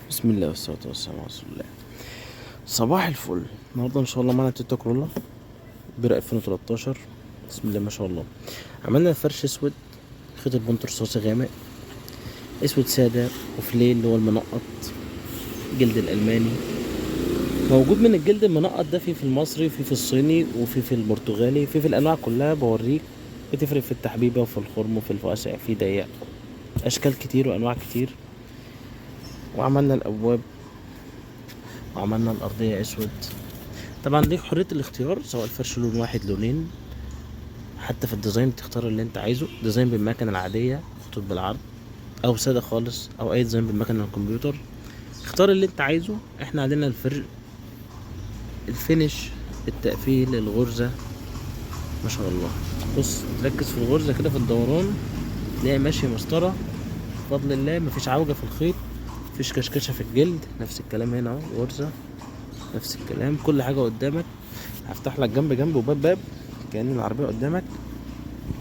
بسم الله والصلاة والسلام على رسول الله. صباح الفل. النهارده ان شاء الله معانا تويوتا كرولا بير 2013. بسم الله ما شاء الله. عملنا فرش اسود، خيط البنط رصاصي غامق، اسود سادة، وفليل اللي هو المنقط، جلد الالماني. موجود من الجلد المنقط ده في المصري، في الصيني، وفي البرتغالي، في الانواع كلها بوريك. بتفرق في التحبيبه وفي الخرم وفي الواسع في ضيق، اشكال كتير وانواع كتير. وعملنا الابواب وعملنا الارضيه اسود. طبعا ليك حريه الاختيار، سواء الفرش لون واحد لونين، حتى في الديزاين تختار اللي انت عايزه. ديزاين بالمكنه العاديه خطوط بالعرض، او ساده خالص، او اي ديزاين بالمكنه الكمبيوتر. اختار اللي انت عايزه. احنا عندنا الفينش، التقفيل، الغرزه. ما شاء الله. بص تركز في الغرزه كده في الدوران، تلاقي ماشي مسطره بفضل الله. مفيش عوجه في الخيط، مفيش كشكشه في الجلد. نفس الكلام هنا اهو، غرزه نفس الكلام. كل حاجه قدامك. هفتح لك جنب جنب وباب باب كأن العربيه قدامك،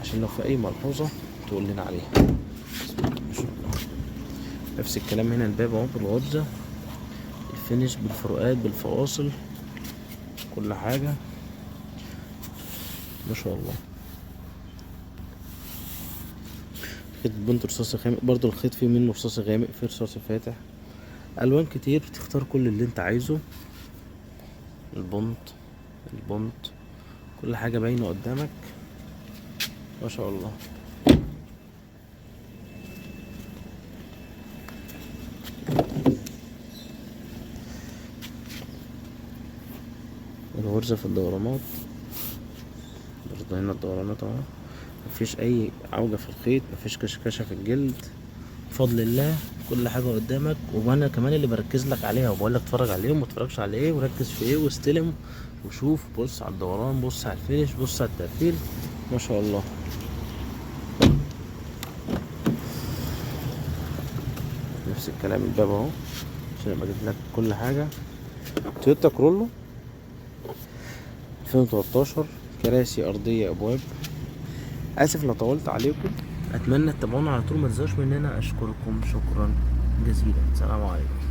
عشان لو في اي ملحوظه تقول لنا عليها. ما شاء الله. نفس الكلام هنا، الباب اهو بالغرزه، الفينش بالفروقات بالفواصل، كل حاجه ما شاء الله. خيط بنت رصاصي غامق برضو، الخيط فيه منه رصاصي غامق، فيه رصاصي فاتح، الوان كتير. بتختار كل اللي انت عايزه. البنط كل حاجه باينه قدامك ما شاء الله. الغرزه في الدورانات برضه، هنا الدورانات اهو. مفيش اي عوجة في الخيط، مفيش كشكشة في الجلد بفضل الله. كل حاجة قدامك. وانا كمان اللي بركز لك عليها وبقول لك اتفرج عليه وما تتفرجش على ايه، وركز في ايه، واستلم وشوف. بص على الدوران، بص على الفينش، بص على التقفيل. ما شاء الله. نفس الكلام الباب اهو، عشان ابقى اجيب لك كل حاجة. تويوتا كرولا 2013، كراسي ارضية ابواب. اسف لو طولت عليكم، اتمنى تتابعونا على طول، ما تنسوش مننا. اشكركم شكرا جزيلا. سلام عليكم.